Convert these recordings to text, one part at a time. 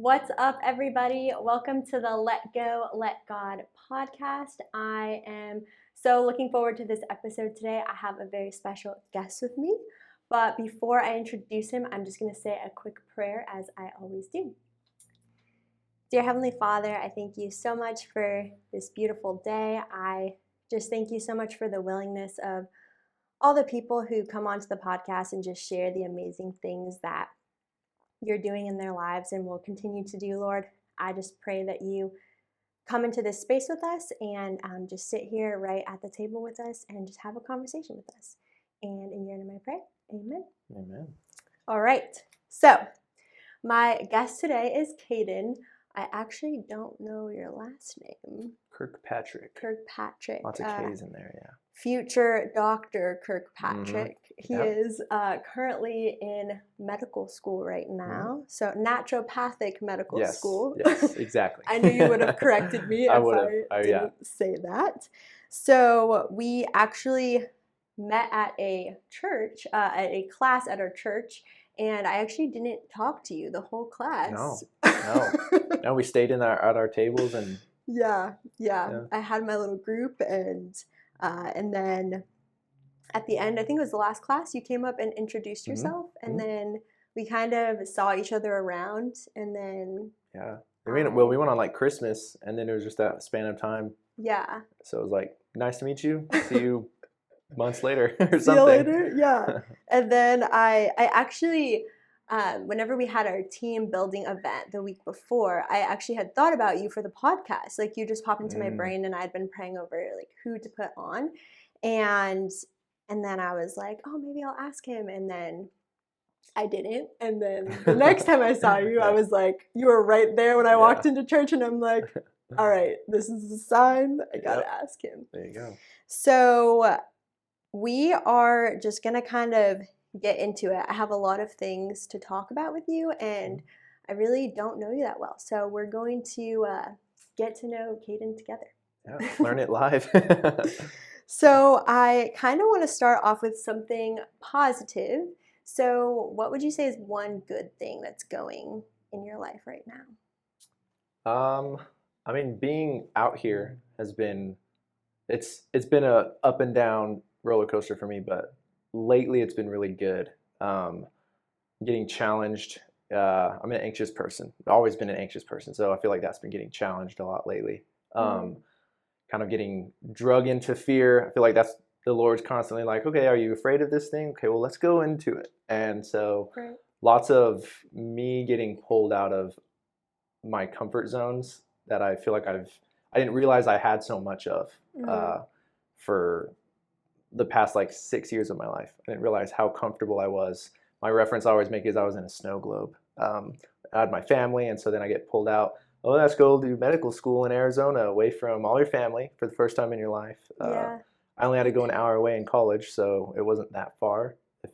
What's up, everybody? Welcome to the Let Go, Let God podcast. I am so looking forward to this episode today. I have a very special guest with me, but before I introduce him, I'm just going to say a quick prayer as I always do. Dear Heavenly Father, I thank you so much for this beautiful day. I just thank you so much for the willingness of all the people who come onto the podcast and just share the amazing things that you're doing in their lives and will continue to do, Lord. I just pray that you come into this space with us and just sit here right at the table with us and just have a conversation with us. And in your name I pray, amen. Amen. All right, so my guest today is Kaden. I actually don't know your last name. Kirkpatrick. Kirkpatrick. Lots of K's in there, yeah. Future Dr. Kirkpatrick. Mm-hmm. He is currently in medical school right now. So naturopathic medical school. Yes, exactly. I knew you would have corrected me if I didn't say that. So we actually met at a church, at a class at our church, and I actually didn't talk to you the whole class. No, we stayed at our tables and yeah. I had my little group and then at the end, I think it was the last class, you came up and introduced yourself, and then we kind of saw each other around, and then we went on like Christmas, and then it was just that span of time. Yeah. So it was like, nice to meet you. See you months later or something. See you later. Yeah. And then I actually, whenever we had our team building event the week before, I actually had thought about you for the podcast. Like, you just popped into my brain, and I'd been praying over like who to put on, and then I was like, oh, maybe I'll ask him, and then I didn't. And then the next time I saw you, I was like, you were right there when I walked into church, and I'm like, all right, this is a sign. I gotta ask him. There you go. So we are just gonna kind of get into it. I have a lot of things to talk about with you, and I really don't know you that well. So we're going to get to know Kaden together. Yeah, learn it live. So I kind of want to start off with something positive. So what would you say is one good thing that's going in your life right now? I mean, being out here has been, it's been a up and down roller coaster for me, but lately it's been really good. Getting challenged. I'm an anxious person. I've always been an anxious person, so I feel like that's been getting challenged a lot lately. Kind of getting drug into fear. I feel like that's the Lord's constantly like, okay, are you afraid of this thing? Okay, well, let's go into it. And so lots of me getting pulled out of my comfort zones that I feel like I didn't realize I had so much of for the past like 6 years of my life. I didn't realize how comfortable I was. My reference I always make is I was in a snow globe. I had my family, and so then I get pulled out. Oh, let's go do medical school in Arizona, away from all your family for the first time in your life. I only had to go an hour away in college, so it wasn't that far. If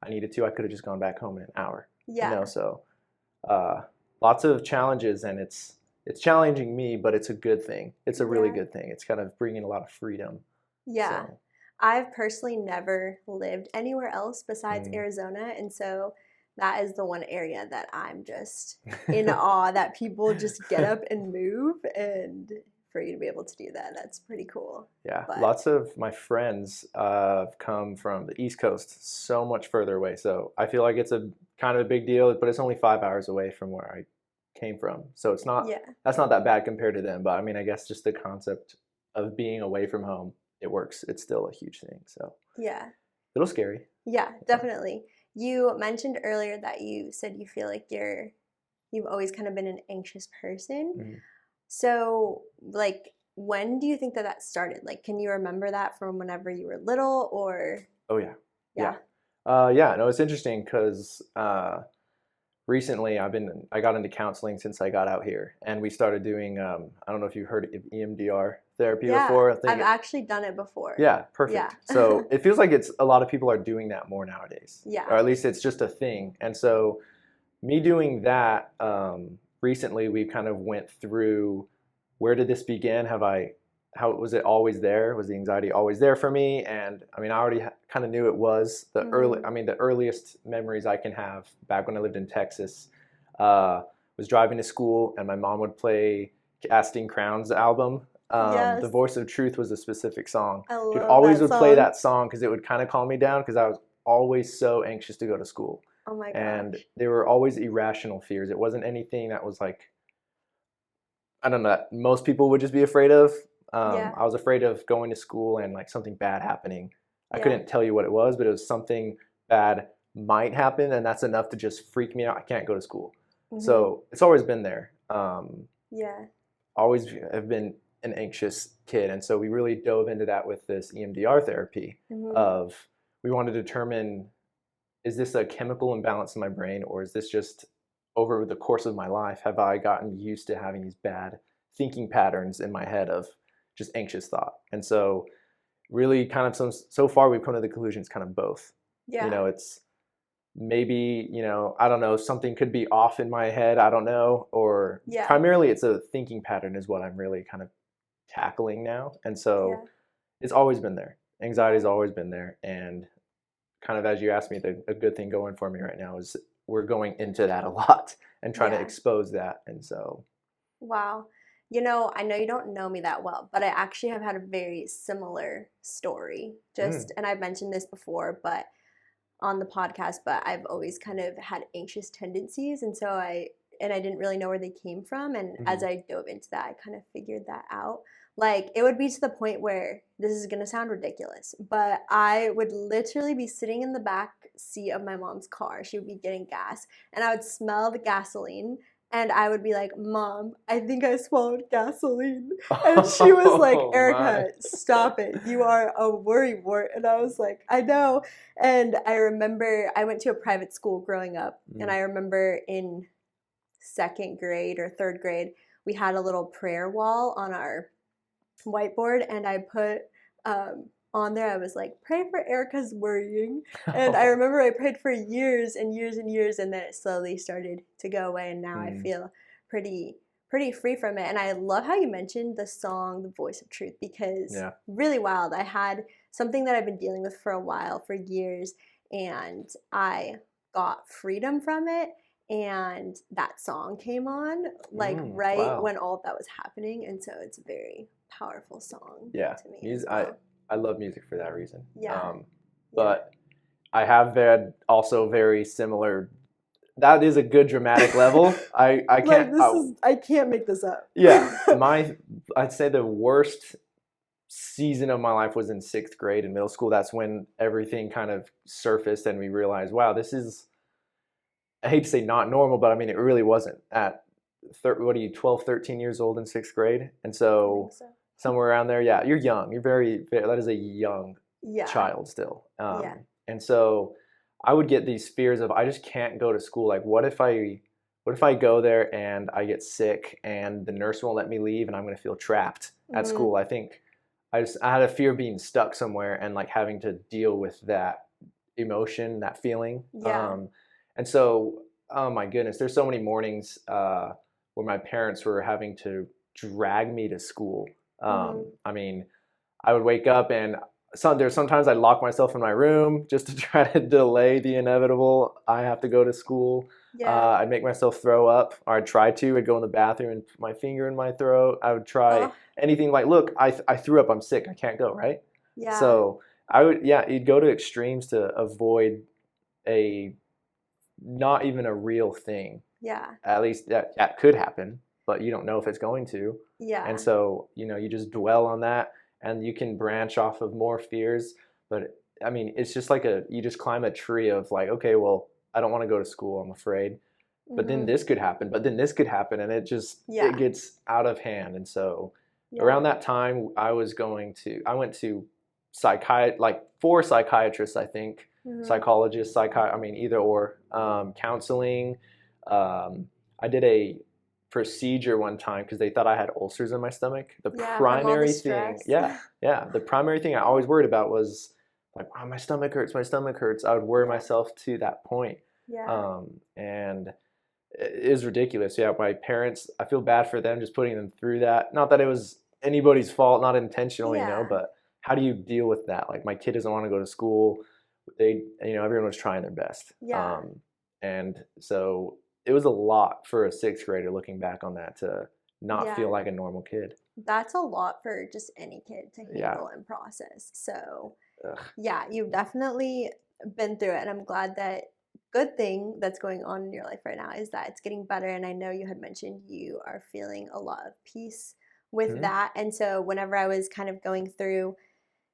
I needed to, I could have just gone back home in an hour. Yeah. You know, so lots of challenges, and it's challenging me, but it's a good thing. It's a really good thing. It's kind of bringing a lot of freedom. Yeah. So. I've personally never lived anywhere else besides Arizona, and so that is the one area that I'm just in awe that people just get up and move, and for you to be able to do that, that's pretty cool. Yeah, lots of my friends have come from the East Coast, so much further away. So I feel like it's a kind of a big deal, but it's only 5 hours away from where I came from. So it's not, that's not that bad compared to them. But I mean, I guess just the concept of being away from home, it works. It's still a huge thing. So yeah, a little scary. Yeah, definitely. You mentioned earlier that you said you feel like you've always kind of been an anxious person. So like, when do you think that started? Like, can you remember that from whenever you were little, or? Oh yeah. No, it's interesting because recently I got into counseling since I got out here, and we started doing I don't know if you've heard of EMDR therapy before. I've actually done it before. Yeah, perfect. Yeah. So it feels like a lot of people are doing that more nowadays. Yeah. Or at least it's just a thing. And so me doing that, recently we kind of went through, where did this begin? How was it always there? Was the anxiety always there for me? And I mean, I already kind of knew it was. The earliest memories I can have back when I lived in Texas was driving to school, and my mom would play Casting Crowns album. Yes. The Voice of Truth was a specific song. I She love always that would play song. that song because it would kind of calm me down because I was always so anxious to go to school. Oh my gosh. And they were always irrational fears. It wasn't anything that was like, I don't know, that most people would just be afraid of. Yeah. I was afraid of going to school and like something bad happening. I Yeah. couldn't tell you what it was, but it was something bad might happen, and that's enough to just freak me out. I can't go to school. Mhm. So it's always been there. Yeah. Always have been an anxious kid, and so we really dove into that with this EMDR therapy Mhm. of we want to determine, is this a chemical imbalance in my brain, or is this just over the course of my life have I gotten used to having these bad thinking patterns in my head of just anxious thought? And so really kind of so far we've come to the conclusion it's kind of both. Yeah. You know, it's maybe, you know, I don't know, something could be off in my head, I don't know, or Yeah. primarily it's a thinking pattern is what I'm really kind of tackling now. And so Yeah. it's always been there. Anxiety's always been there. And kind of as you asked me, a good thing going for me right now is we're going into that a lot and trying to Yeah. expose that. And so Wow. You know, I know you don't know me that well, but I actually have had a very similar story. And I've mentioned this before, but on the podcast, but I've always kind of had anxious tendencies. And so I didn't really know where they came from. And as I dove into that, I kind of figured that out. Like, it would be to the point where this is going to sound ridiculous, but I would literally be sitting in the back seat of my mom's car. She would be getting gas, and I would smell the gasoline. And I would be like, Mom, I think I swallowed gasoline. And she was like, Erika, stop it. You are a worrywart. And I was like, I know. And I remember I went to a private school growing up. And I remember in second grade or third grade, we had a little prayer wall on our whiteboard. And I put on there, I was like, pray for Erika's worrying. And I remember I prayed for years and years and years, and then it slowly started to go away, and now I feel pretty free from it. And I love how you mentioned the song The Voice of Truth, because really wild. I had something that I've been dealing with for a while, for years, and I got freedom from it, and that song came on like when all of that was happening. And so it's a very powerful song to me as well. I love music for that reason. Yeah. But I have had also very similar. That is a good dramatic level. I can't. Like, I can't make this up. Yeah, I'd say the worst season of my life was in 6th grade in middle school. That's when everything kind of surfaced, and we realized, wow, this is. I hate to say not normal, but I mean it really wasn't at 12, 13 years old in 6th grade, and so. Somewhere around there, yeah. You're young. You're very that is a young child still. And so I would get these fears of I just can't go to school. Like, what if I go there and I get sick and the nurse won't let me leave and I'm going to feel trapped at school? I think I had a fear of being stuck somewhere and like having to deal with that emotion, that feeling. And so, oh my goodness, there's so many mornings where my parents were having to drag me to school. I mean, I would wake up and sometimes I'd lock myself in my room just to try to delay the inevitable. I have to go to school. I'd make myself throw up, or I'd try to. I'd go in the bathroom and put my finger in my throat. I would try anything like, look, I threw up. I'm sick. I can't go, right? Yeah. So I would, you'd go to extremes to avoid not even a real thing. Yeah. At least that could happen, but you don't know if it's going to. Yeah. And so, you just dwell on that, and you can branch off of more fears. But I mean, it's just like you just climb a tree of like, okay, well, I don't want to go to school, I'm afraid. But then this could happen, but then this could happen, and it just, it gets out of hand. And so around that time, I went to like 4 psychiatrists, I think, psychologists, either or, counseling. I did a procedure one time because they thought I had ulcers in my stomach. The primary thing, the primary thing I always worried about was like, wow, my stomach hurts. I would worry myself to that point. And it is ridiculous. My parents, I feel bad for them just putting them through that. Not that it was anybody's fault, not intentional, but how do you deal with that? Like, my kid doesn't want to go to school. Everyone was trying their best. And so was a lot for a sixth grader looking back on that to not feel Yeah. like a normal kid. That's a lot for just any kid to Yeah. handle and process. So, Ugh. yeah, you've definitely been through it. And I'm glad that good thing that's going on in your life right now is that it's getting better. And I know you had mentioned you are feeling a lot of peace with Mhm. that. And so, whenever I was kind of going through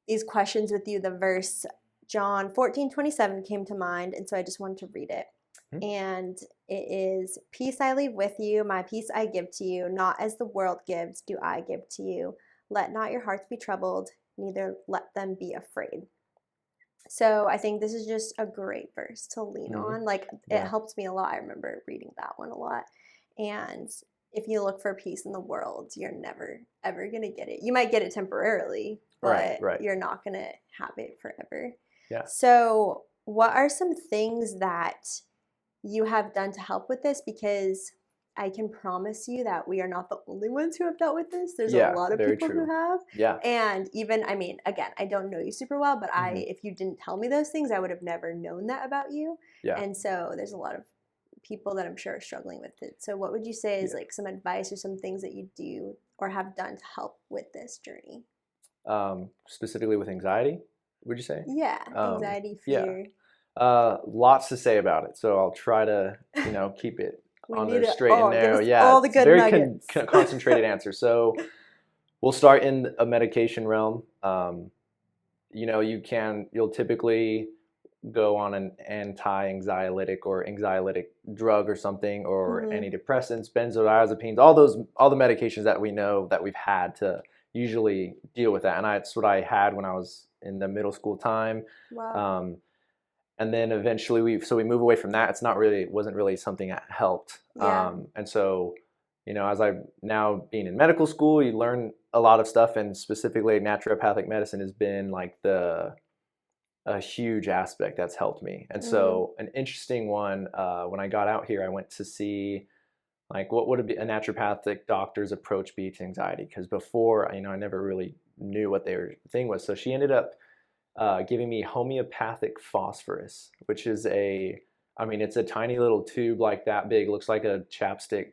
these questions with you, the verse John 14:27 came to mind. And so, I just wanted to read it. Mhm. And it is, peace I leave with you, my peace I give to you, not as the world gives, do I give to you. Let not your hearts be troubled, neither let them be afraid. So I think this is just a great verse to lean Mhm. on. Like, it Yeah. helps me a lot. I remember reading that one a lot. And if you look for peace in the world, you're never ever gonna get it. You might get it temporarily, Right. but you're not gonna have it forever. Yeah. So what are some things that you have done to help with this? Because I can promise you that we are not the only ones who have dealt with this. There's a Yeah, lot of very people who true. have. Yeah. And even, I mean, again, I don't know you super well, but Mhm. if you didn't tell me those things, I would have never known that about you. Yeah. And so there's a lot of people that I'm sure are struggling with it. So what would you say is Yeah. like some advice or some things that you do or have done to help with this journey? Specifically with anxiety, would you say? Yeah, Um, anxiety, yeah. fear. Lots to say about it, so I'll try to, keep it We on need the it. straight and Oh, give narrow. us Yeah, all the it's a good very nuggets. concentrated answer. So we'll start in a medication realm. You'll typically go on an anti-anxiolytic or anxiolytic drug or something, or Mhm. antidepressants, benzodiazepines, all the medications that we know that we've had to usually deal with that. And that's what I had when I was in the middle school time. Wow. Um, and then eventually we move away from that. It wasn't really something that helped. Yeah. And so, as I now being in medical school, you learn a lot of stuff, and specifically naturopathic medicine has been like a huge aspect that's helped me. And Mhm. so an interesting one, when I got out here, I went to see like what would a naturopathic doctor's approach be to anxiety, because before, I never really knew what their thing was. So she ended up giving me homeopathic phosphorus, which is it's a tiny little tube like that big, looks like a chapstick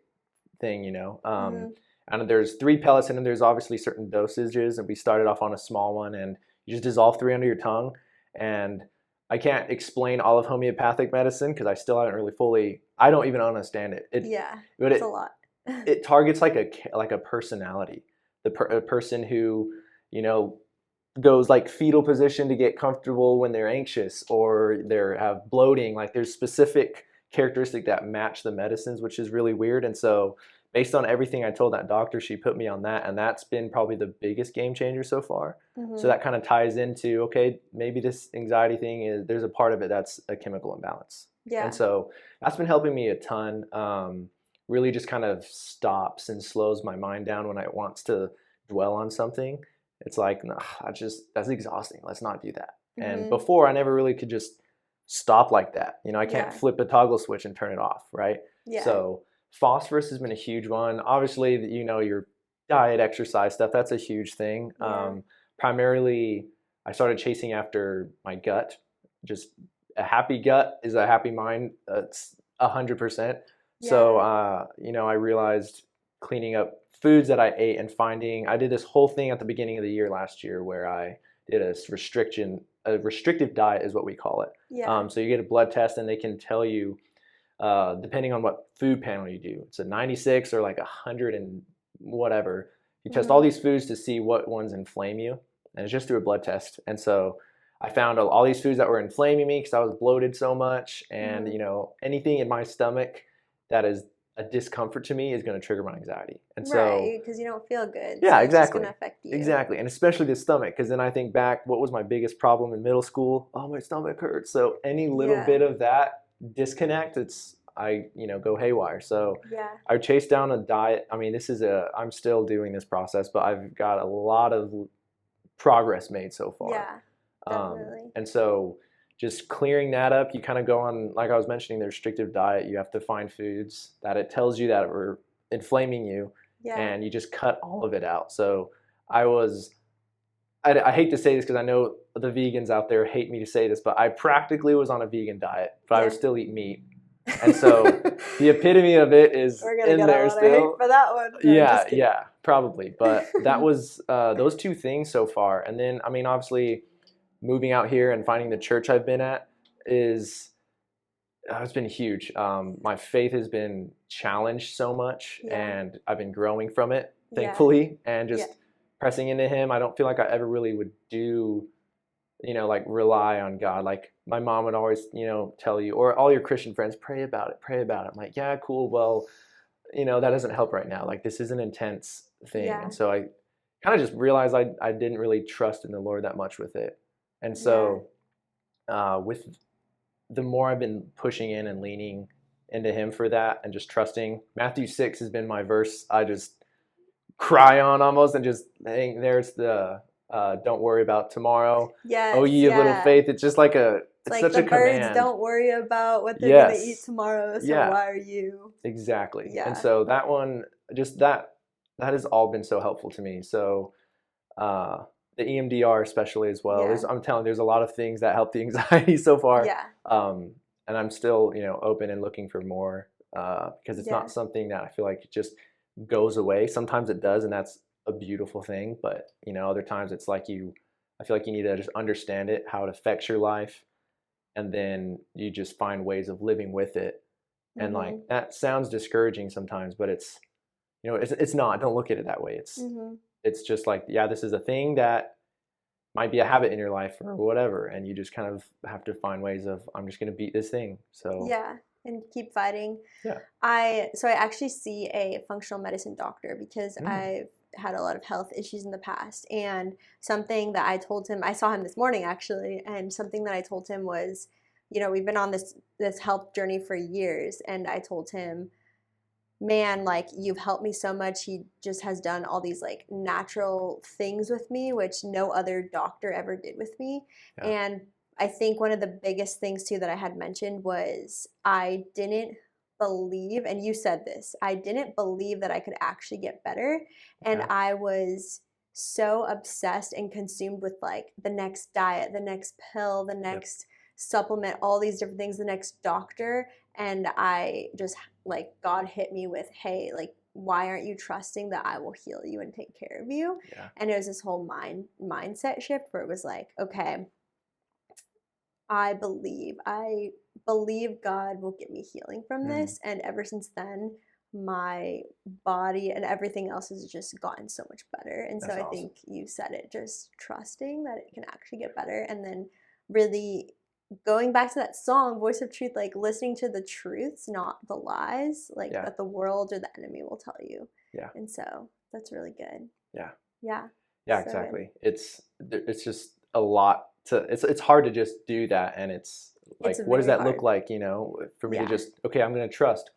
thing, Mhm. and there's 3 pellets in, and there's obviously certain dosages, and we started off on a small one, and you just dissolve 3 under your tongue. And I can't explain all of homeopathic medicine because I still haven't really I don't even understand it. Yeah. But It's a lot. it targets like a personality, a person who, you know, goes like fetal position to get comfortable when they're anxious, or they have bloating. Like there's specific characteristic that match the medicines, which is really weird. And so based on everything I told that doctor, she put me on that, and that's been probably the biggest game changer so far. So Mhm. that kind of ties into, okay, maybe this anxiety thing there's a part of it that's a chemical imbalance. And Yeah. so that's been helping me a ton. Really just kind of stops and slows my mind down when it wants to dwell on something. It's like, nah, that's exhausting. Let's not do that. And Mhm. before, I never really could just stop like that. I can't Yeah. flip a toggle switch and turn it off, right? Yeah. So phosphorus has been a huge one. Obviously, your diet, exercise stuff, that's a huge thing. Yeah. Primarily, I started chasing after my gut. Just a happy gut is a happy mind. That's 100%. So, Yeah. I realized cleaning up foods that I ate and I did this whole thing at the beginning of the year last year where I did a restrictive diet is what we call it. Yeah. So you get a blood test and they can tell you, depending on what food panel you do, it's a 96 or like 100 and whatever. You test all Mhm. these foods to see what ones inflame you, and it's just through a blood test. And so I found all these foods that were inflaming me because I was bloated so much, and Mhm. anything in my stomach that is a discomfort to me is going to trigger my anxiety. And so, Right, because you don't feel good, so yeah, it's just gonna exactly. affect you. Exactly. And especially the stomach, because then I think back, what was my biggest problem in middle school? Oh, my stomach hurts. So any little Yeah. bit of that disconnect, I go haywire. So Yeah. I chased down a diet. I mean, I'm still doing this process, but I've got a lot of progress made so far. Yeah. Definitely. And so just clearing that up, you kind of go on, like I was mentioning, the restrictive diet. You have to find foods that it tells you that are inflaming you, Yeah. and you just cut all of it out. So I was, I hate to say this because I know the vegans out there hate me to say this, but I practically was on a vegan diet, but I would Yeah. still eat meat. And so the epitome of it is We're gonna in get there a lot of hate still. for that one. No, Yeah, just kidding. yeah, probably. But that was those two things so far. And then, I mean, obviously, moving out here and finding the church I've been at is it's been huge. My faith has been challenged so much, Yeah. and I've been growing from it, Yeah. thankfully, and Yeah. just pressing into Him. I don't feel like I ever really would do, like rely on God. Like my mom would always, tell you, or all your Christian friends, pray about it, pray about it. I'm like, yeah, cool. Well, that doesn't help right now. Like this is an intense thing. Yeah. And so I kind of just realized I didn't really trust in the Lord that much with it. And so with the more I've been pushing in and leaning into Him for that and just trusting, Matthew 6 has been my verse I just cry on almost, and just think there's the don't worry about tomorrow. Yes, Oh, ye of little faith. It's just like it's like such the a birds command. don't worry about what they're gonna eat Yes. tomorrow, so Yeah. why are you? Exactly. Yeah. And so that one, just that has all been so helpful to me. So the EMDR especially as well. Yeah. I'm telling you, there's a lot of things that help the anxiety so far. Yeah. And I'm still, open and looking for more because it's Yeah. not something that I feel like just goes away. Sometimes it does, and that's a beautiful thing. But, other times it's like I feel like you need to just understand it, how it affects your life. And then you just find ways of living with it. And Mhm. like, that sounds discouraging sometimes, but it's not. Don't look at it that way. It's just like, yeah, this is a thing that might be a habit in your life or whatever, and you just kind of have to find ways of, I'm just going to beat this thing. So Yeah, and keep fighting. Yeah. I actually see a functional medicine doctor because Mm. I've had a lot of health issues in the past, and something that I told him, I saw him this morning actually, and something that I told him was, we've been on this health journey for years, and I told him, man, like you've helped me so much. He just has done all these like natural things with me, which no other doctor ever did with me. Yeah. And I think one of the biggest things too that I had mentioned was I didn't believe, and you said this, I didn't believe that I could actually get better. And Yeah. I was so obsessed and consumed with like the next diet, the next pill, the next supplement, all these different things, the next doctor. And I just like God hit me with, hey, like why aren't you trusting that I will heal you and take care of you? Yeah. And it was this whole mindset shift where it was like, okay, I believe God will give me healing from this. And ever since then, my body and everything else has just gotten so much better. And That's so I awesome. think you said it, just trusting that it can actually get better, and then really going back to that song, Voice of Truth, like listening to the truths, not the lies, like Yeah. that the world or the enemy will tell you. Yeah. And so that's really good. Yeah. Yeah. Yeah, So exactly. It's just a lot it's hard to just do that, and it's like, It's what does very that look hard. like, for me to Yeah. just, okay, I'm going to trust.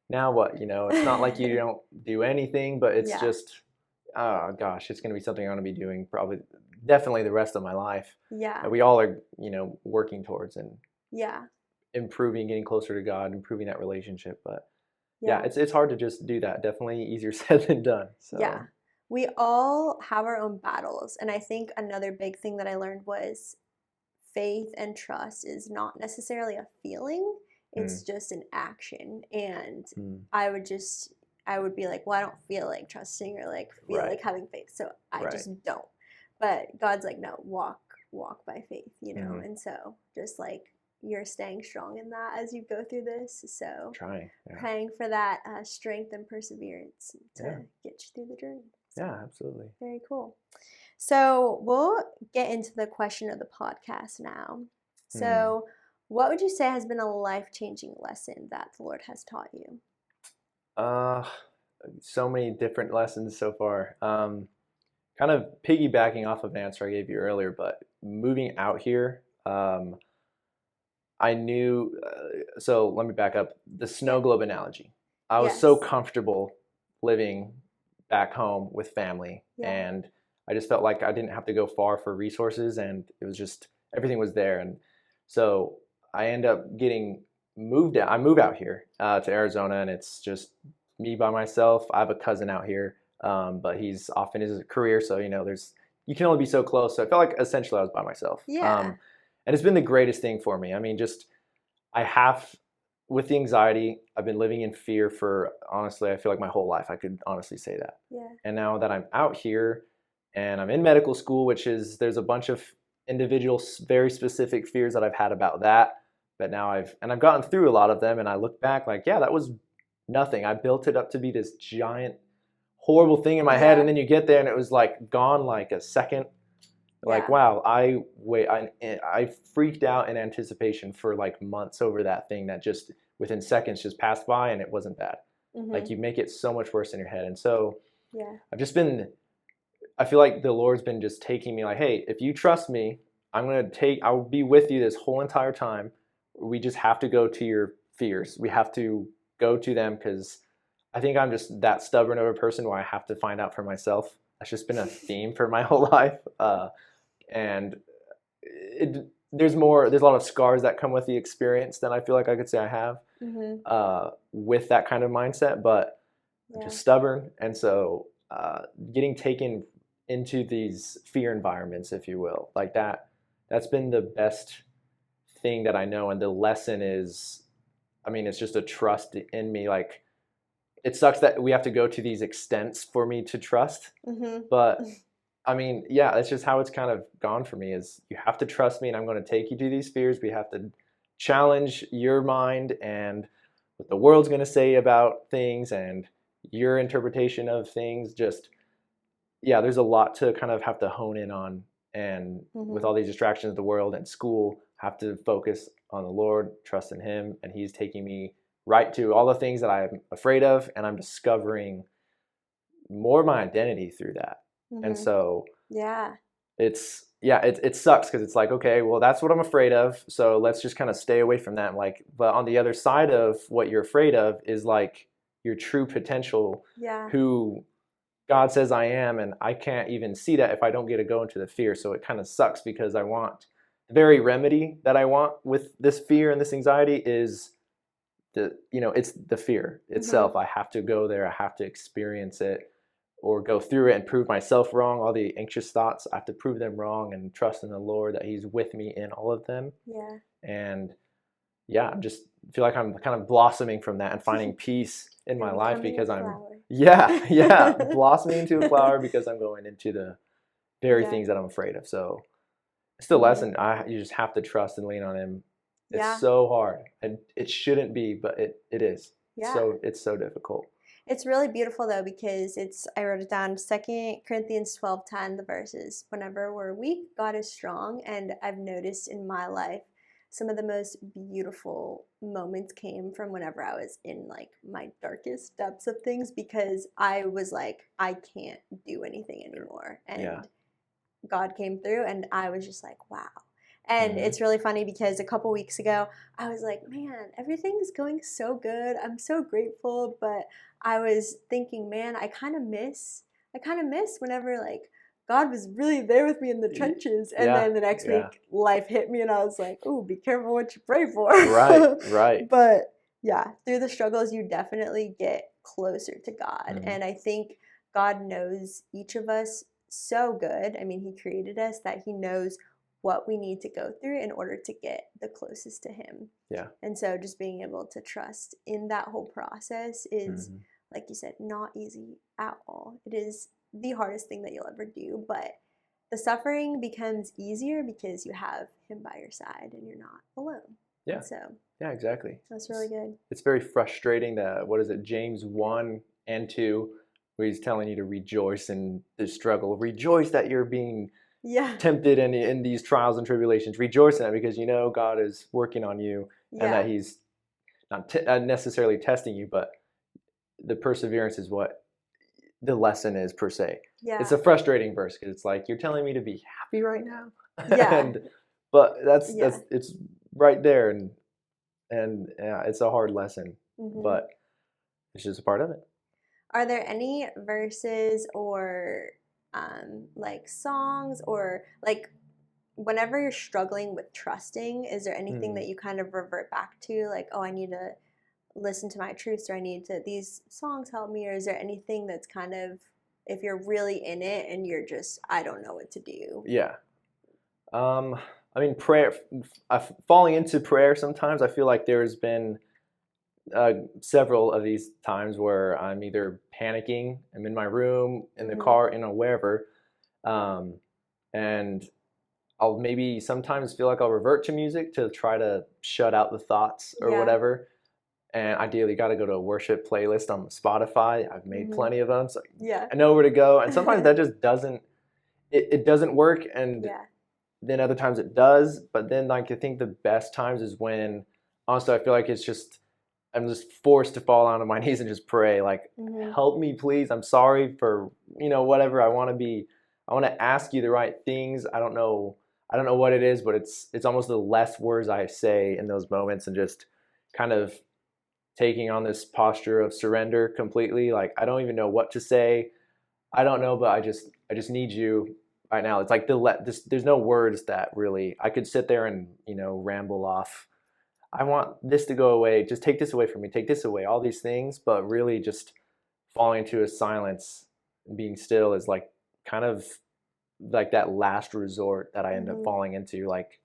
Now what, it's not like you don't do anything, but it's Yeah. just, oh gosh, it's going to be something I'm going to be doing probably definitely the rest of my life. Yeah. That we all are, working towards and Yeah. improving, getting closer to God, improving that relationship. But yeah, Yeah. it's hard to just do that. Definitely easier said than done. So Yeah. We all have our own battles. And I think another big thing that I learned was faith and trust is not necessarily a feeling, it's just an action. And I would be like, well, I don't feel like trusting or like feel Right. like having faith, so I Right. just don't. But God's like, no, walk by faith, Mhm. And so just like you're staying strong in that as you go through this. So Trying. Yeah. praying for that strength and perseverance to Yeah. get you through the journey. So, Yeah, absolutely. very cool. So we'll get into the question of the podcast now. So what would you say has been a life-changing lesson that the Lord has taught you? So many different lessons so far. Kind of piggybacking off of an answer I gave you earlier, but moving out here, I knew. So let me back up. The snow globe analogy. I was so Yes. comfortable living back home with family, Yeah. and I just felt like I didn't have to go far for resources, and it was just everything was there. And so I end up getting moved out. I move out here to Arizona, and it's just me by myself. I have a cousin out here, but he's off in his career, so you can only be so close. So I felt like essentially I was by myself. Yeah. And it's been the greatest thing for me. I mean, just I have with the anxiety, I've been living in fear for, honestly, I feel like my whole life. I could honestly say that. Yeah. And now that I'm out here and I'm in medical school, there's a bunch of individual, very specific fears that I've had about that. But now I've gotten through a lot of them, and I look back like, yeah, that was nothing. I built it up to be this giant, horrible thing in my head, and then you get there and it was like gone like a second. Like, wow, I freaked out in anticipation for like months over that thing that just within seconds just passed by, and it wasn't bad. Like, you make it so much worse in your head. And so I feel like the Lord's been just taking me like, hey, if you trust me, I'll be with you this whole entire time. We just have to go to your fears. We have to go to them, because I think I'm just that stubborn of a person where I have to find out for myself. That's just been a theme for my whole life. And there's a lot of scars that come with the experience than I feel like I could say I have with that kind of mindset, but I'm just stubborn. And so getting taken into these fear environments, if you will, like that's been the best thing that I know. And the lesson is, I mean, it's just a trust in me. Like, it sucks that we have to go to these extents for me to trust, but I mean, yeah, that's just how it's kind of gone for me, is you have to trust me, and I'm going to take you to these fears. We have to challenge your mind and what the world's going to say about things and your interpretation of things. Just, yeah, there's a lot to kind of have to hone in on. And with all these distractions of the world and school, have to focus on the Lord, trust in him. And he's taking me right to all the things that I'm afraid of. And I'm discovering more of my identity through that. And so it sucks, because it's like, okay, well, that's what I'm afraid of, so let's just kind of stay away from that. Like, but on the other side of what you're afraid of is like your true potential, who God says I am, and I can't even see that if I don't get to go into the fear. So it kind of sucks, because I want the very remedy that I want with this fear and this anxiety is it's the fear itself. I have to go there, I have to experience it, or go through it and prove myself wrong. All the anxious thoughts, I have to prove them wrong and trust in the Lord that he's with me in all of them. And I just feel like I'm kind of blossoming from that and finding peace in my life, because I'm blossoming into a flower, because I'm going into the very things that I'm afraid of. So it's the lesson. You just have to trust and lean on him. It's so hard, and it shouldn't be, but it is. So it's so difficult. It's really beautiful, though, because I wrote it down, 2 Corinthians 12:10, the verses, whenever we're weak, God is strong. And I've noticed in my life, some of the most beautiful moments came from whenever I was in like my darkest depths of things, because I was like, I can't do anything anymore. And God came through, and I was just like, wow. And it's really funny, because a couple weeks ago, I was like, man, everything's going so good. I'm so grateful. But I was thinking, man, I kind of miss whenever like God was really there with me in the trenches. And then the next week, life hit me, and I was like, ooh, be careful what you pray for. Right. But yeah, through the struggles, you definitely get closer to God. And I think God knows each of us so good. I mean, he created us, that he knows what we need to go through in order to get the closest to him. And so just being able to trust in that whole process is, like you said, not easy at all. It is the hardest thing that you'll ever do, but the suffering becomes easier because you have him by your side and you're not alone. So exactly. That's really good. It's very frustrating that, what is it, James 1 and 2, where he's telling you to rejoice in the struggle. Rejoice that you're being tempted in these trials and tribulations. Rejoice in that, because you know God is working on you, and that he's not necessarily testing you, but the perseverance is what the lesson is, per se. It's a frustrating verse, because it's like, you're telling me to be happy right now, but that's it's right there, and it's a hard lesson, but it's just a part of it. Are there any verses or like songs, or like whenever you're struggling with trusting, is there anything that you kind of revert back to, like, oh, I need to listen to my truths, or these songs help me? Or is there anything that's kind of, if you're really in it and you're just, I don't know what to do? I mean, prayer, falling into prayer sometimes, I feel like there's been several of these times where I'm either panicking, I'm in my room, in the car, wherever, and I'll maybe sometimes feel like I'll revert to music to try to shut out the thoughts or whatever. And ideally, got to go to a worship playlist on Spotify. I've made plenty of them, so I know where to go. And sometimes that just doesn't. It doesn't work, and then other times it does. But then, like, I think the best times is when, honestly, I feel like it's just I'm just forced to fall onto my knees and just pray, like, help me, please. I'm sorry for whatever. I want to ask you the right things. I don't know what it is, but it's almost the less words I say in those moments, and just kind of taking on this posture of surrender completely. Like, I don't even know what to say. I don't know, but I just need you right now. It's like there's no words that really I could sit there and ramble off. I want this to go away. Just take this away from me. Take this away. All these things, but really just falling into a silence and being still is like kind of like that last resort that I end up falling into. Like,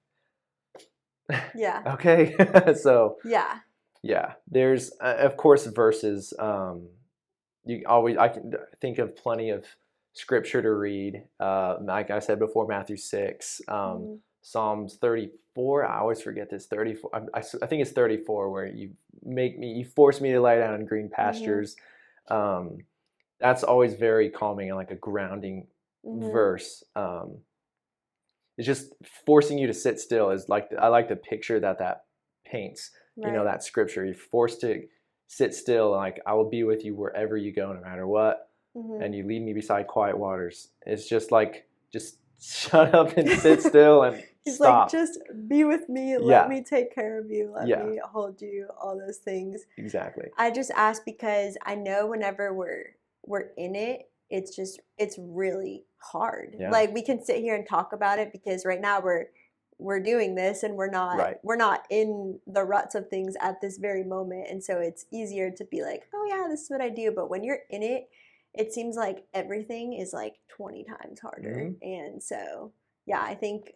okay, so there's of course verses. I can think of plenty of scripture to read. Like I said before, Matthew 6, Psalms 34. I always forget this. 34. I think it's 34, where you force me to lie down in green pastures. That's always very calming and like a grounding verse. It's just forcing you to sit still. Is like I like the picture that paints. That scripture. You're forced to sit still, and like I will be with you wherever you go, no matter what. And you lead me beside quiet waters. It's just like, just shut up and sit still and He's stop. like, just be with me. Let me take care of you. Let me hold you. All those things. Exactly. I just ask because I know whenever we're in it, it's really hard. Like, we can sit here and talk about it because right now we're doing this and we're not in the ruts of things at this very moment, and so it's easier to be like, oh yeah, this is what I do. But when you're in it, it seems like everything is like 20 times harder. And so I think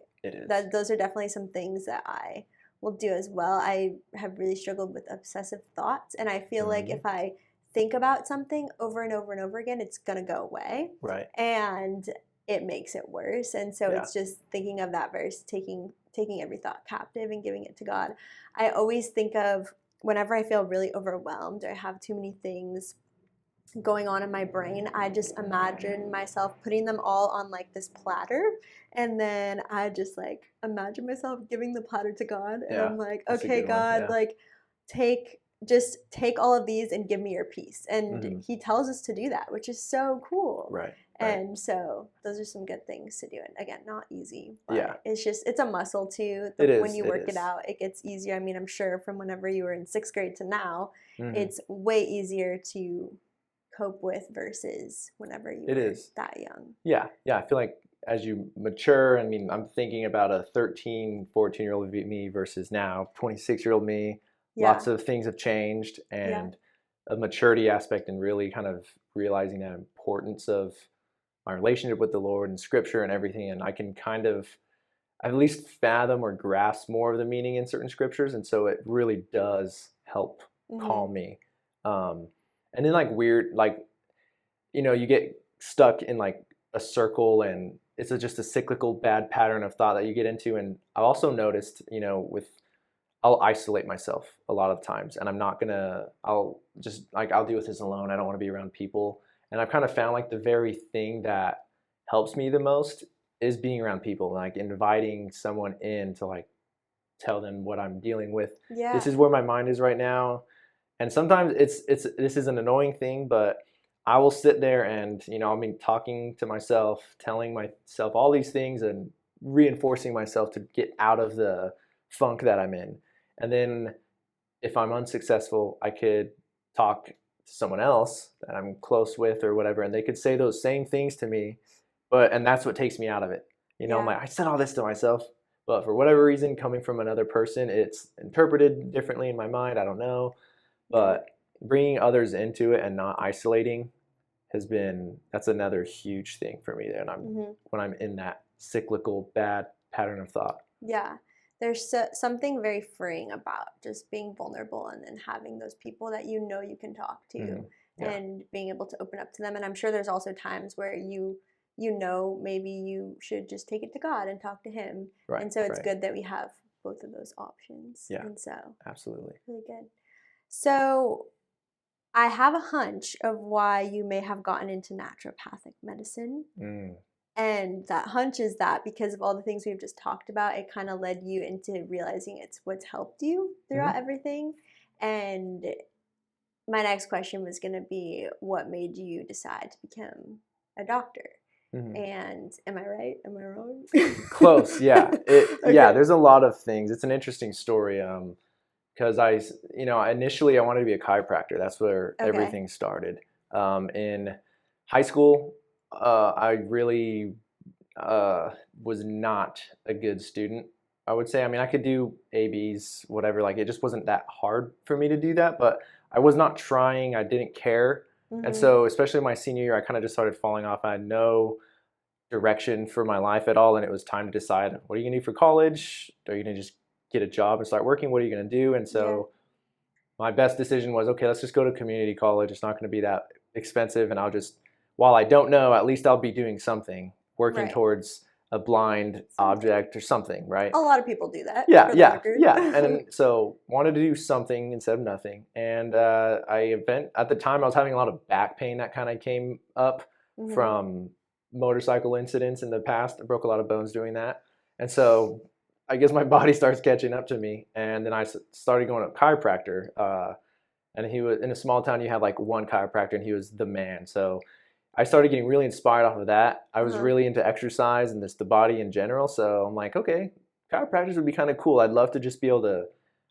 that those are definitely some things that I will do as well. I have really struggled with obsessive thoughts, and I feel like if I think about something over and over and over again, it's gonna go away, and it makes it worse. And so it's just thinking of that verse, taking every thought captive and giving it to God. I always think of whenever I feel really overwhelmed or I have too many things going on in my brain, I just imagine myself putting them all on like this platter, and then I just like imagine myself giving the platter to God, and I'm like, okay, God, like take all of these and give me your peace. And he tells us to do that, which is so cool. And so those are some good things to do. And again, not easy, but it's a muscle too. When you work it out, it gets easier. I mean, I'm sure from whenever you were in 6th grade to now, it's way easier to cope with versus whenever you were that young. I feel like as you mature, I mean, I'm thinking about a 13, 14-year-old me versus now 26-year-old me. Lots of things have changed, and a maturity aspect, and really kind of realizing that importance of my relationship with the Lord and scripture and everything. And I can kind of at least fathom or grasp more of the meaning in certain scriptures. And so it really does help calm me. And then like weird, like, you get stuck in like a circle, and it's just a cyclical bad pattern of thought that you get into. And I also noticed, I'll isolate myself a lot of times, and I'll deal with this alone. I don't want to be around people. And I've kind of found like the very thing that helps me the most is being around people, like inviting someone in to like tell them what I'm dealing with. This is where my mind is right now. And sometimes this is an annoying thing, but I will sit there and, I'll be talking to myself, telling myself all these things and reinforcing myself to get out of the funk that I'm in. And then if I'm unsuccessful, I could talk to someone else that I'm close with or whatever, and they could say those same things to me, and that's what takes me out of it. I'm like, I said all this to myself, but for whatever reason, coming from another person, it's interpreted differently in my mind. I don't know. But bringing others into it and not isolating that's another huge thing for me. And when I'm in that cyclical bad pattern of thought. Yeah. there's something very freeing about just being vulnerable and then having those people that you know you can talk to Yeah. and being able to open up to them. And I'm sure there's also times where you know maybe you should just take it to God and talk to him. Right. And so it's right. good that we have both of those options. Yeah. And so Absolutely. really good. So I have a hunch of why you may have gotten into naturopathic medicine. And that hunch is that because of all the things we've just talked about, it kind of led you into realizing it's what's helped you throughout everything. And my next question was going to be, what made you decide to become a doctor? And am I right? Am I wrong? Close, yeah. Okay. Yeah, there's a lot of things. It's an interesting story because initially I wanted to be a chiropractor. That's where everything started. In high school, I really was not a good student, I would say. I mean, I could do ABs, whatever. Like, it just wasn't that hard for me to do that, but I was not trying. I didn't care. And so, especially my senior year, I kind of just started falling off. I had no direction for my life at all, and it was time to decide, what are you going to do for college? Are you going to just get a job and start working? What are you going to do? And so my best decision was, okay, let's just go to community college. It's not going to be that expensive, and I'll just, while I don't know, at least I'll be doing something, working towards a blind object or something, right? A lot of people do that. Yeah. And so wanted to do something instead of nothing. And at the time I was having a lot of back pain that kind of came up from motorcycle incidents in the past. I broke a lot of bones doing that. And so I guess my body starts catching up to me. And then I started going to a chiropractor. And he was in a small town, you have like one chiropractor, and he was the man. So I started getting really inspired off of that. I was really into exercise and the body in general. So I'm like, okay, chiropractors would be kind of cool. I'd love to just be able to,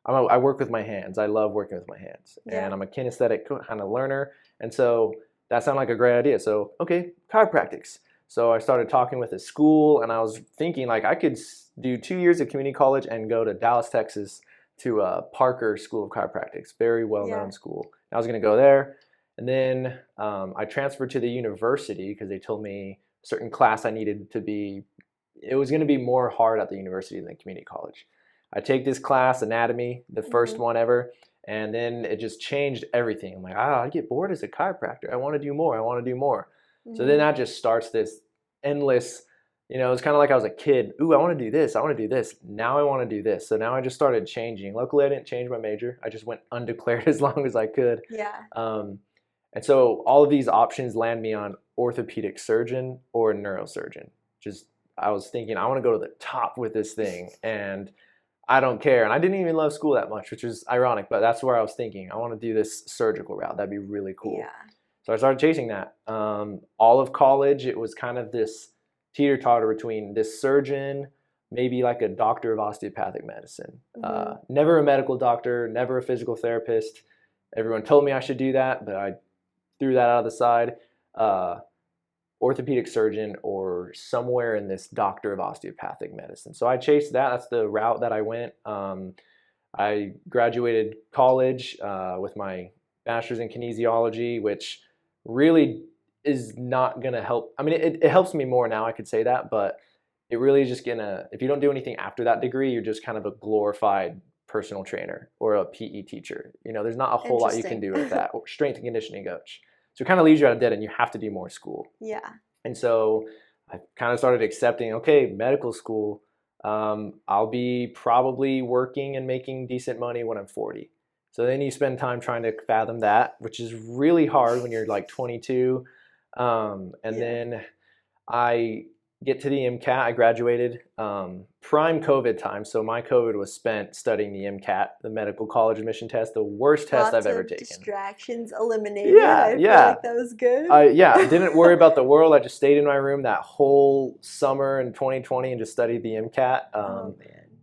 I work with my hands. I love working with my hands. And I'm a kinesthetic kind of learner. And so that sounded like a great idea. So, okay, chiropractics. So I started talking with a school, and I was thinking like I could do 2 years of community college and go to Dallas, Texas to Parker School of Chiropractics, very well-known school. I was going to go there. And then I transferred to the university because they told me a certain class I needed to be, it was going to be more hard at the university than community college. I take this class, anatomy, the first one ever, and then it just changed everything. I'm like, I get bored as a chiropractor. I want to do more. So then that just starts this endless, it's kind of like I was a kid. Ooh, I want to do this. Now I want to do this. So now I just started changing. Luckily, I didn't change my major. I just went undeclared as long as I could. And so all of these options land me on orthopedic surgeon or neurosurgeon. I was thinking, I want to go to the top with this thing, and I don't care. And I didn't even love school that much, which is ironic, but that's where I was thinking, I want to do this surgical route. That'd be really cool. So I started chasing that. All of college, it was kind of this teeter-totter between this surgeon, maybe like a doctor of osteopathic medicine. Never a medical doctor, never a physical therapist. Everyone told me I should do that, but I threw that out of the side. Orthopedic surgeon or somewhere in this doctor of osteopathic medicine. So I chased that. That's the route that I went. I graduated college with my master's in kinesiology, which really is not going to help. I mean, it helps me more now, I could say that, but it really is just if you don't do anything after that degree, you're just kind of a glorified personal trainer or a PE teacher. There's not a whole lot you can do with that. Or strength and conditioning coach. So it kind of leaves you at a dead end. You have to do more school. And so I kind of started accepting, okay, medical school, I'll be probably working and making decent money when I'm 40. So then you spend time trying to fathom that, which is really hard when you're like 22. Then I get to the MCAT. I graduated prime COVID time. So my COVID was spent studying the MCAT, the medical college admission test, the worst test I've ever taken. Distractions eliminated. I feel like that was good. Didn't worry about the world. I just stayed in my room that whole summer in 2020 and just studied the MCAT.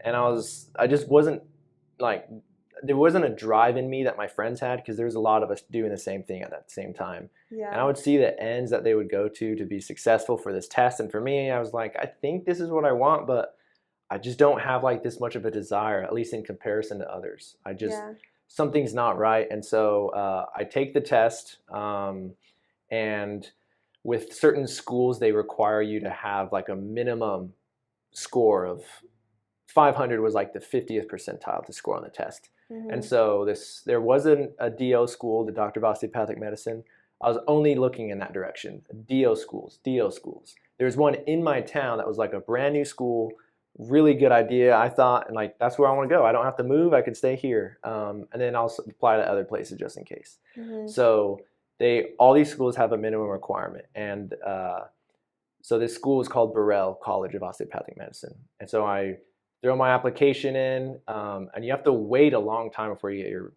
And I just wasn't like, there wasn't a drive in me that my friends had because there was a lot of us doing the same thing at that same time. And I would see the ends that they would go to be successful for this test. And for me, I was like, I think this is what I want, but I just don't have like this much of a desire, at least in comparison to others. Something's not right. And so I take the test, and with certain schools, they require you to have like a minimum score of 500 was like the 50th percentile to score on the test. Mm-hmm. And so there wasn't a DO school, the Doctor of Osteopathic Medicine. I was only looking in that direction. DO schools. There's one in my town that was like a brand new school, really good idea, I thought, and like that's where I want to go. I don't have to move. I could stay here, and then I'll apply to other places just in case. Mm-hmm. So all these schools have a minimum requirement, and so this school is called Burrell College of Osteopathic Medicine, and so I throw my application in, and you have to wait a long time before you get your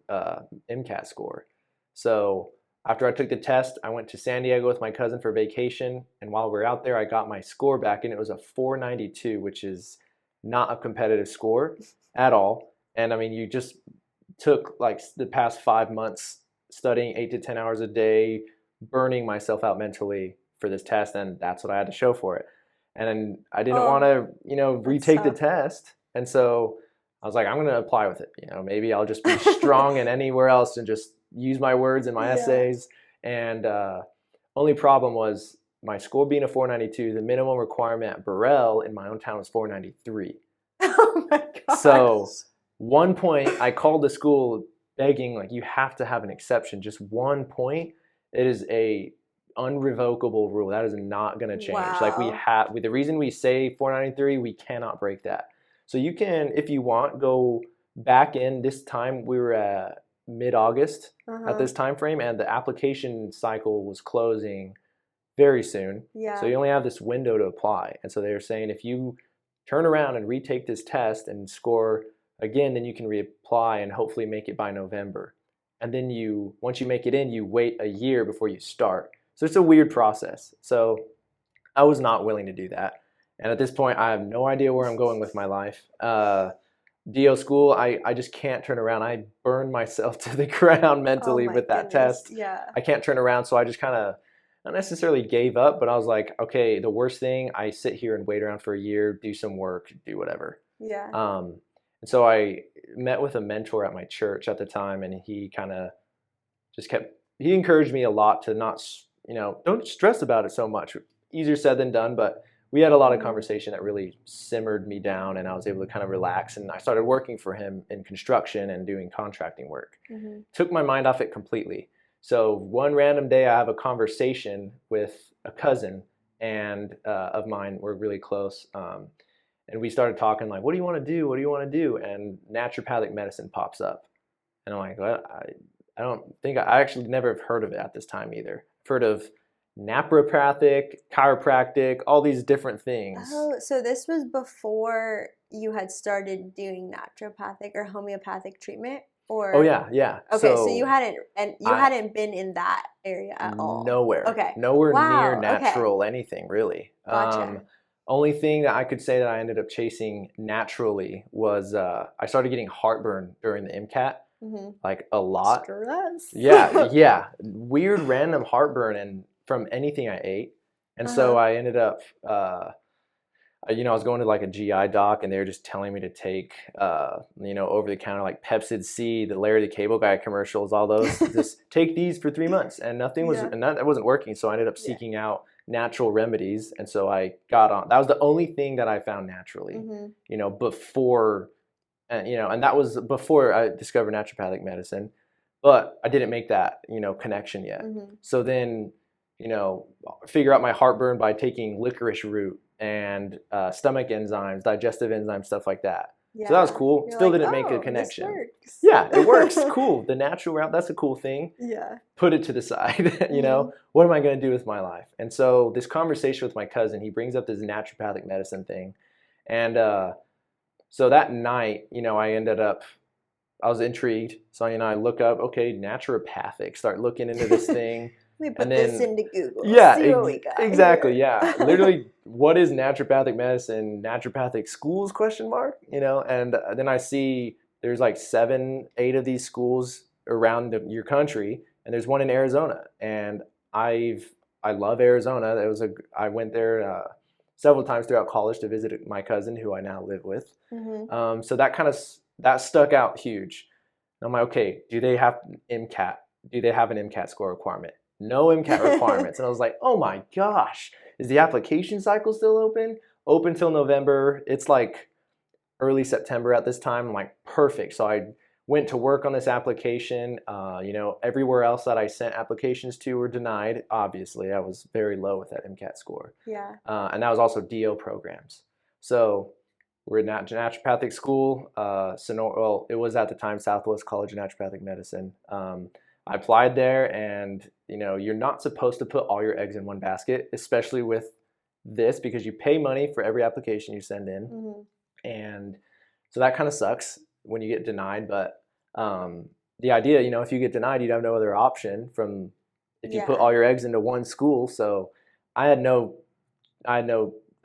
MCAT score. So after I took the test, I went to San Diego with my cousin for vacation, and while we were out there, I got my score back, and it was a 492, which is not a competitive score at all. And I mean, you just took like the past 5 months studying 8 to 10 hours a day, burning myself out mentally for this test, and that's what I had to show for it. And then I didn't want to, retake the test, and so I was like, I'm going to apply with it. Maybe I'll just be strong in anywhere else and just use my words in my essays. And only problem was my score being a 492, the minimum requirement at Burrell in my own town was 493. Oh my gosh. So one point I called the school begging, like, you have to have an exception, just 1 point. It is a unrevocable rule. That is not going to change. Wow. Like the reason we say 493, we cannot break that. So you can, if you want, go back in. This time we were at mid-August at this time frame, and the application cycle was closing very soon. Yeah. So you only have this window to apply. And so they were saying if you turn around and retake this test and score again, then you can reapply and hopefully make it by November. And then once you make it in, you wait a year before you start. So it's a weird process. So I was not willing to do that. And at this point, I have no idea where I'm going with my life. DO school, I just can't turn around. I burned myself to the ground mentally with that test. Yeah. I can't turn around, so I just kind of not necessarily gave up, but I was like, okay, the worst thing, I sit here and wait around for a year, do some work, do whatever. Yeah. And so I met with a mentor at my church at the time, and he kind of just he encouraged me a lot to not, don't stress about it so much. Easier said than done, but we had a lot of conversation that really simmered me down, and I was able to kind of relax, and I started working for him in construction and doing contracting work. Mm-hmm. Took my mind off it completely. So one random day I have a conversation with a cousin of mine. We're really close. And we started talking like, what do you want to do? What do you want to do? And naturopathic medicine pops up. And I'm like, well, I don't think I actually never have heard of it at this time either. I've heard of naturopathic, chiropractic, all these different things. Oh, so this was before you had started doing naturopathic or homeopathic treatment? Or oh yeah. Okay, so you hadn't been in that area at all. Nowhere. Okay. Nowhere near natural anything really. Gotcha. Only thing that I could say that I ended up chasing naturally was I started getting heartburn during the MCAT, like a lot. Stress. Yeah. Weird random heartburn and from anything I ate. And so I ended up, I was going to like a GI doc, and they were just telling me to take, over the counter like Pepsid C, the Larry the Cable Guy commercials, all those. Just take these for 3 months, and nothing was, and that wasn't working. So I ended up seeking out natural remedies, and so I got on. That was the only thing that I found naturally, before, and that was before I discovered naturopathic medicine, but I didn't make that connection yet. So then, figure out my heartburn by taking licorice root and stomach enzymes, digestive enzymes, stuff like that. Yeah. So that was cool. Still didn't make a connection. This works. Yeah, it works. Cool. The natural route, that's a cool thing. Yeah. Put it to the side. What am I going to do with my life? And so this conversation with my cousin, he brings up this naturopathic medicine thing. And so that night, I was intrigued. So, I look up, okay, naturopathic, start looking into this thing. Let me put this into Google. Yeah, see what we got exactly. Here. Yeah, literally, what is naturopathic medicine? Naturopathic schools? ? And then I see there's like 7, 8 of these schools around your country, and there's one in Arizona. And I love Arizona. I went there several times throughout college to visit my cousin, who I now live with. So that stuck out huge. And I'm like, okay, do they have MCAT? Do they have an MCAT score requirement? No MCAT requirements. And I was like, oh my gosh, is the application cycle still open? Open till November. It's like early September at this time. I'm like, perfect. So I went to work on this application. Everywhere else that I sent applications to were denied. Obviously, I was very low with that MCAT score. Yeah. And that was also DO programs. So we're in naturopathic school. It was at the time Southwest College of Naturopathic Medicine. I applied there, and you're not supposed to put all your eggs in one basket, especially with this, because you pay money for every application you send in. Mm-hmm. And so that kind of sucks when you get denied. But the idea, if you get denied, you'd have no other option from if you put all your eggs into one school. So I had no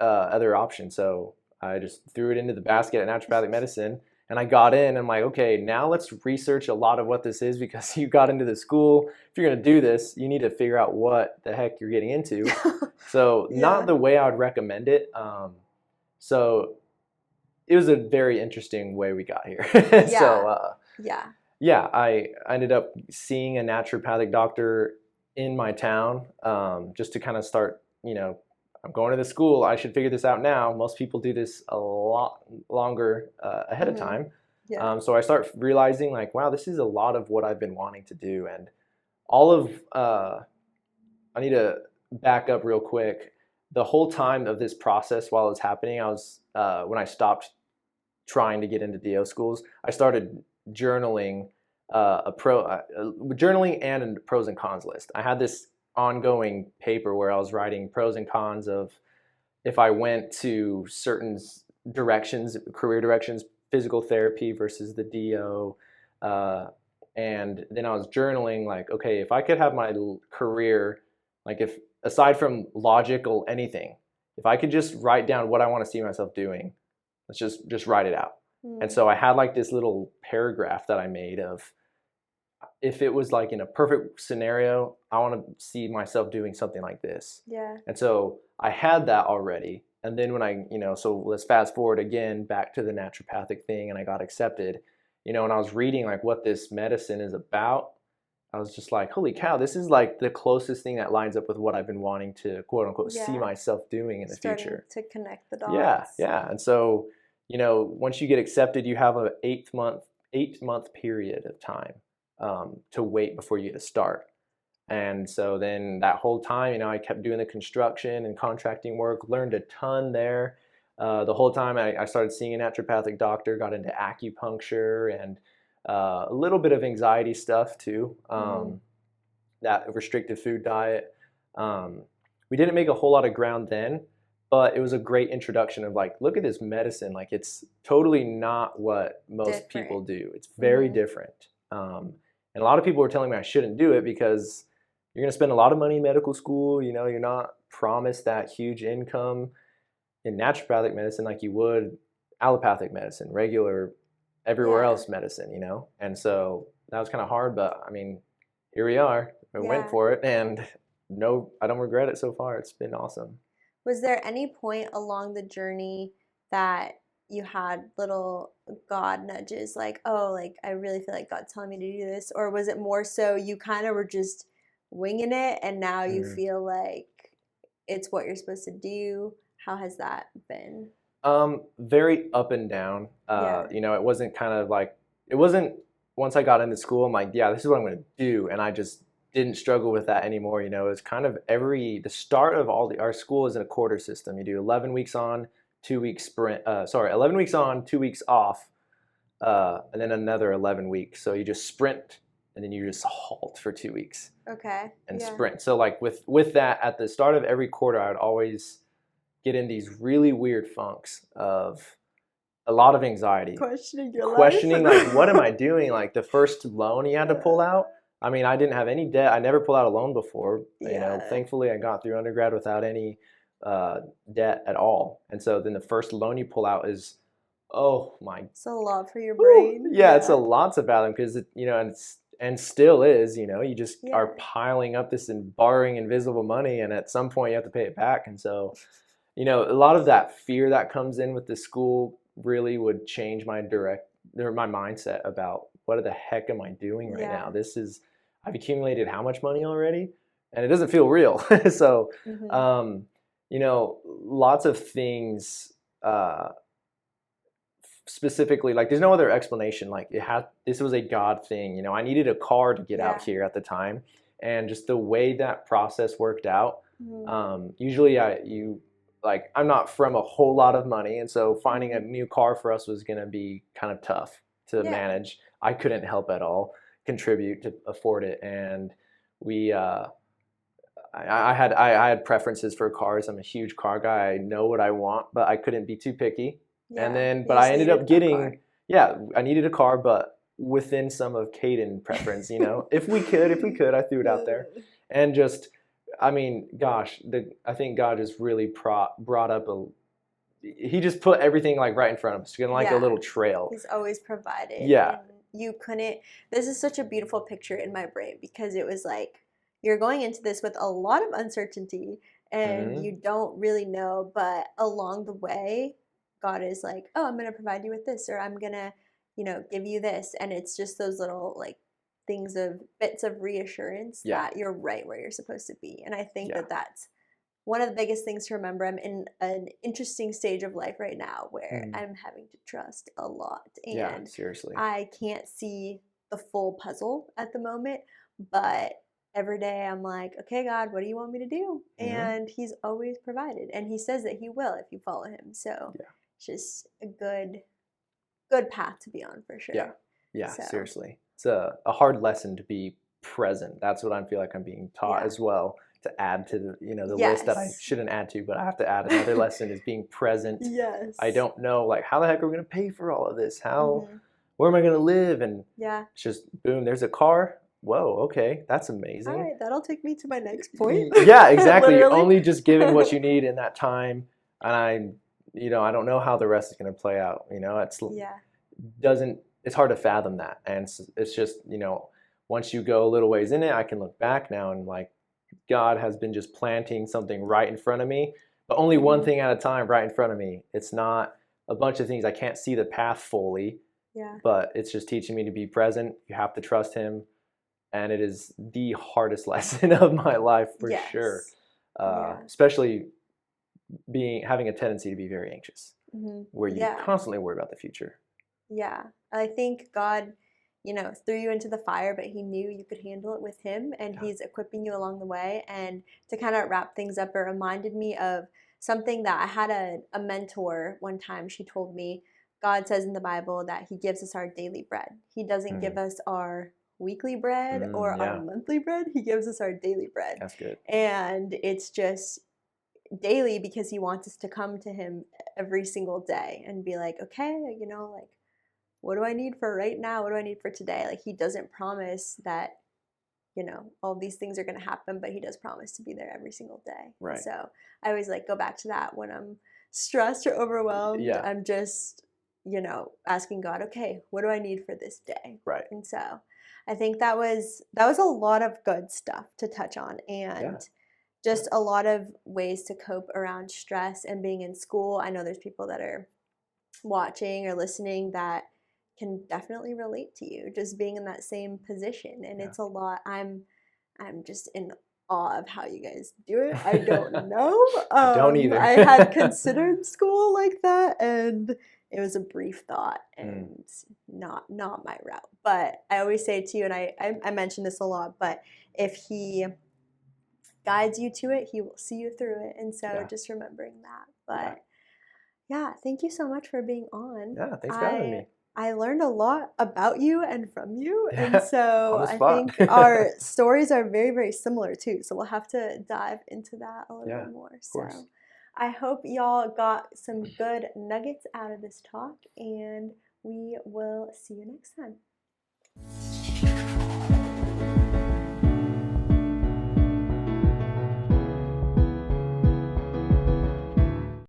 other option. So I just threw it into the basket at naturopathic medicine, and I got in. I'm like, okay, now let's research a lot of what this is, because you got into the school. If you're going to do this, you need to figure out what the heck you're getting into. So not the way I would recommend it. So it was a very interesting way we got here. I ended up seeing a naturopathic doctor in my town, just to kind of start, I'm going to the school. I should figure this out now. Most people do this a lot longer ahead of time. So I start realizing, like, wow, this is a lot of what I've been wanting to do. And I need to back up real quick. The whole time of this process while it was happening, I was, when I stopped trying to get into DO schools, I started journaling, journaling and a pros and cons list. I had this ongoing paper where I was writing pros and cons of if I went to certain directions, career directions, physical therapy versus the DO. And then I was journaling, like, okay, if I could have my career, like, if aside from logical anything, if I could just write down what I want to see myself doing, let's just write it out. And so I had like this little paragraph that I made of, if it was like in a perfect scenario, I want to see myself doing something like this. Yeah. And so I had that already. And then when I, so let's fast forward again back to the naturopathic thing, and I got accepted, and I was reading like what this medicine is about. I was just like, holy cow, this is like the closest thing that lines up with what I've been wanting to, quote unquote, see myself doing in the future. To connect the dots. Yeah. And so, once you get accepted, you have an 8-month period of time to wait before you get to start. And so then that whole time, I kept doing the construction and contracting work, learned a ton there. The whole time I started seeing a naturopathic doctor, got into acupuncture and a little bit of anxiety stuff too, that restrictive food diet. We didn't make a whole lot of ground then, but it was a great introduction of like, look at this medicine. Like, it's totally not what most people do. It's very different. And a lot of people were telling me I shouldn't do it because you're going to spend a lot of money in medical school. You're not promised that huge income in naturopathic medicine like you would allopathic medicine, regular everywhere else medicine, And so that was kind of hard, but I mean, here we are. I went for it, and no, I don't regret it so far. It's been awesome. Was there any point along the journey that you had little God nudges, like, oh, like, I really feel like God's telling me to do this? Or was it more so you kind of were just winging it, and now you feel like it's what you're supposed to do? How has that been? Very up and down. It wasn't kind of like, it wasn't once I got into school, I'm like, yeah, this is what I'm going to do. And I just didn't struggle with that anymore. It's kind of the start of our school is in a quarter system. You do 11 weeks on, 2 weeks 11 weeks on, 2 weeks off, and then another 11 weeks. So you just sprint, and then you just halt for 2 weeks. Okay. And sprint. So like with that, at the start of every quarter, I would always get in these really weird funks of a lot of anxiety. Questioning your Questioning, life. like, what am I doing? Like, the first loan you had to pull out. I mean, I didn't have any debt. I never pulled out a loan before. Thankfully, I got through undergrad without any debt at all. And so then the first loan you pull out is, oh my. It's a lot for your brain. Yeah, it's a lot to fathom because, and still is, you just are piling up this and borrowing invisible money. And at some point you have to pay it back. And so, a lot of that fear that comes in with the school really would change my mindset about what the heck am I doing right now? I've accumulated how much money already? And it doesn't feel real. So, lots of things specifically, like, there's no other explanation. Like, this was a God thing. You know, I needed a car to get out Yeah. here at the time, and just the way that process worked out. Mhm. Usually, I'm not from a whole lot of money, and so finding a new car for us was going to be kind of tough to Yeah. manage. I couldn't help at all contribute to afford it, and we. I had preferences for cars. I'm a huge car guy. I know what I want, but I couldn't be too picky. And Yeah. then, You but just I ended needed up a getting, car. yeah, I needed a car, but within some of Kaden preference, you know, if we could, I threw it out there, and just, I mean, gosh, I think God just really brought up he just put everything like right in front of us, kind of like a Yeah. little trail. He's always provided. Yeah. And you couldn't, this is such a beautiful picture in my brain because it was like, you're going into this with a lot of uncertainty and Mhm. you don't really know, but along the way, God is like, oh, I'm going to provide you with this, or I'm going to, give you this. And it's just those little like things of bits of reassurance Yeah. that you're right where you're supposed to be. And I think Yeah. that that's one of the biggest things to remember. I'm in an interesting stage of life right now where I'm having to trust a lot, Yeah, and seriously. I can't see the full puzzle at the moment, but every day I'm like, okay, God, what do you want me to do? And he's always provided, and he says that he will if you follow him. So Yeah. it's just a good path to be on for sure. Yeah. Yeah, So, seriously. It's a hard lesson to be present. That's what I feel like I'm being taught yeah. as well, to add to the list that I Yes. shouldn't add to, but I have to add another lesson is being present. Yes. I don't know, like, how the heck are we going to pay for all of this? Mhm. Where am I going to live? And Yeah. it's just, boom, there's a car. Whoa, okay, that's All amazing. right, that'll take me to my next point. Yeah, exactly. You're Literally. only just given what you need in that time. And I don't know how the rest is going to play out. Yeah. It's hard to fathom that. And it's just, once you go a little ways in it, I can look back now and like, God has been just planting something right in front of me, but only one thing at a time right in front of me. It's not a bunch of things. I can't see the path fully, Yeah. but it's just teaching me to be present. You have to trust him. And it is the hardest lesson of my life for sure. Yeah. Especially having a tendency to be very anxious, where you Yeah. constantly worry about the future. Yeah. I think God, threw you into the fire, but he knew you could handle it with him, and he's equipping you along the way. And to kind of wrap things up, it reminded me of something that I had a mentor one time. She told me, God says in the Bible that he gives us our daily bread. He doesn't give us our weekly bread or our monthly bread. He gives us our daily bread. That's good. And it's just daily because he wants us to come to him every single day and be like, okay, like, what do I need for right now? What do I need for today? Like, he doesn't promise that, all these things are going to happen, but he does promise to be there every single day. Right. So I always like go back to that when I'm stressed or overwhelmed. Yeah. I'm just, asking God, okay, what do I need for this day? Right. And so I think that was a lot of good stuff to touch on, and just a lot of ways to cope around stress and being in school. I know there's people that are watching or listening that can definitely relate to you, just being in that same position. And it's a lot. I'm just in awe of how you guys do it. I don't know. I don't either. I had considered school like that, and it was a brief thought and not my route. But I always say to you, and I mention this a lot, but if he guides you to it, he will see you through it. And so just remembering that. But yeah, thank you so much for being on. Yeah, thanks for having me. I learned a lot about you and from you. And so On the I spot. think our stories are very, very similar too. So we'll have to dive into that a little bit more. So I hope y'all got some good nuggets out of this talk, and we will see you next time.